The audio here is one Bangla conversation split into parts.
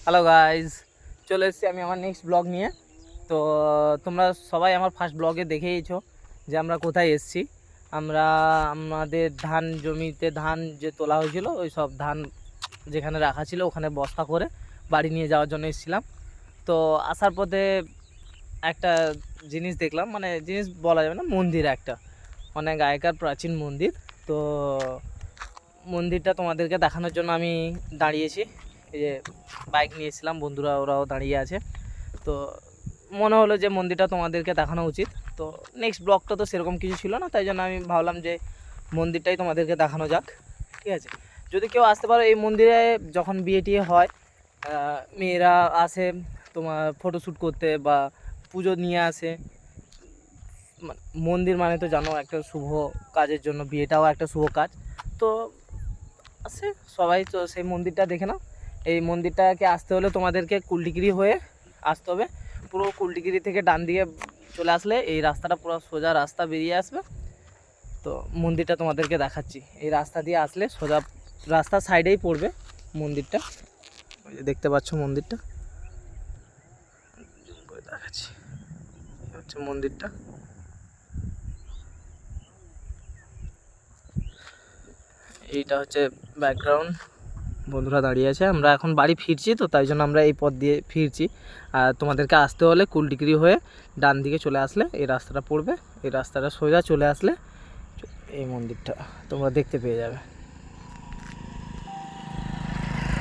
হ্যালো গাইজ, চলে এসেছি আমি আমার নেক্সট ব্লগ নিয়ে। তো তোমরা সবাই আমার ফার্স্ট ব্লগে দেখেইছো যে আমরা কোথায় এসেছি। আমরা আমাদের ধান জমিতে ধান যে তোলা হয়েছিল, ওই সব ধান যেখানে রাখা ছিল ওখানে বস্তা করে বাড়ি নিয়ে যাওয়ার জন্য এসেছিলাম। তো আসার পথে একটা জিনিস দেখলাম, মানে জিনিস বলা যাবে না, মন্দির একটা অনেক আগেকার প্রাচীন মন্দির। তো মন্দিরটা তোমাদেরকে দেখানোর জন্য আমি দাঁড়িয়েছি। এই যে বাইক নিয়েছিলাম, বন্ধুরা ওরাও দাঁড়িয়ে আছে। তো মনে হলো যে মন্দিরটা তোমাদেরকে দেখানো উচিত। তো নেক্সট ব্লগটা তো সেরকম কিছু ছিল না, তাই জন্য আমি ভাবলাম যে মন্দিরটাই তোমাদেরকে দেখানো যাক। ঠিক আছে, যদি কেউ আসতে পারো এই মন্দিরে, যখন বিয়ে টিয়ে হয় মেয়েরা আসে তোমার ফটোশ্যুট করতে বা পুজো নিয়ে আসে। মন্দির মানে তো জানো একটা শুভ কাজের জন্য, বিয়েটাও একটা শুভ কাজ। তো আসে সবাই, তো সেই মন্দিরটা দেখে নাও। এই মন্দিরটাকে আসতে হলে তোমাদেরকে কুলটিগিরি হয়ে আসতে হবে। পুরো কুলটিগিরি থেকে ডান দিকে চলে আসলে এই রাস্তাটা পুরো সোজা রাস্তা বেরিয়ে আসবে। তো মন্দিরটা তোমাদেরকে দেখাচ্ছি, এই রাস্তা দিয়ে আসলে সোজা রাস্তার সাইডেই পড়বে মন্দিরটা। ওই যে দেখতে পাচ্ছ মন্দিরটা, দেখাচ্ছি, হচ্ছে মন্দিরটা। এইটা হচ্ছে ব্যাকগ্রাউন্ড। বন্ধুরা দাঁড়িয়ে আছে, আমরা এখন বাড়ি ফিরছি, তো তাই জন্য আমরা এই পথ দিয়ে ফিরছি। আর তোমাদেরকে আসতে হলে কুলটিগিরি হয়ে ডান দিকে চলে আসলে এই রাস্তাটা পড়বে। এই রাস্তাটা সোজা চলে আসলে এই মন্দিরটা তোমরা দেখতে পেয়ে যাবে।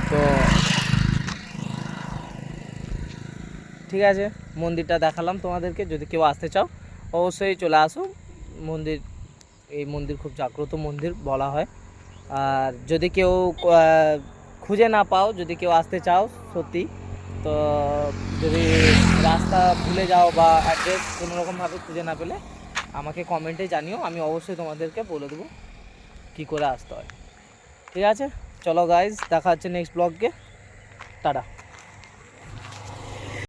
তো ঠিক আছে, মন্দিরটা দেখালাম তোমাদেরকে। যদি কেউ আসতে চাও অবশ্যই চলে আসো। মন্দির, এই মন্দির খুব জাগ্রত মন্দির বলা হয়। আর যদি কেউ খুঁজে না পাও, যদি কেউ আসতে চাও সত্যি, তো যদি রাস্তা ভুলে যাও বা অ্যাড্রেস কোনোরকমভাবে খুঁজে না পেলে আমাকে কমেন্টে জানিও, আমি অবশ্যই তোমাদেরকে বলে দেবো কী করে আসতে হয়। ঠিক আছে, চলো গাইজ, দেখা হচ্ছে নেক্সট ব্লগে। টাটা।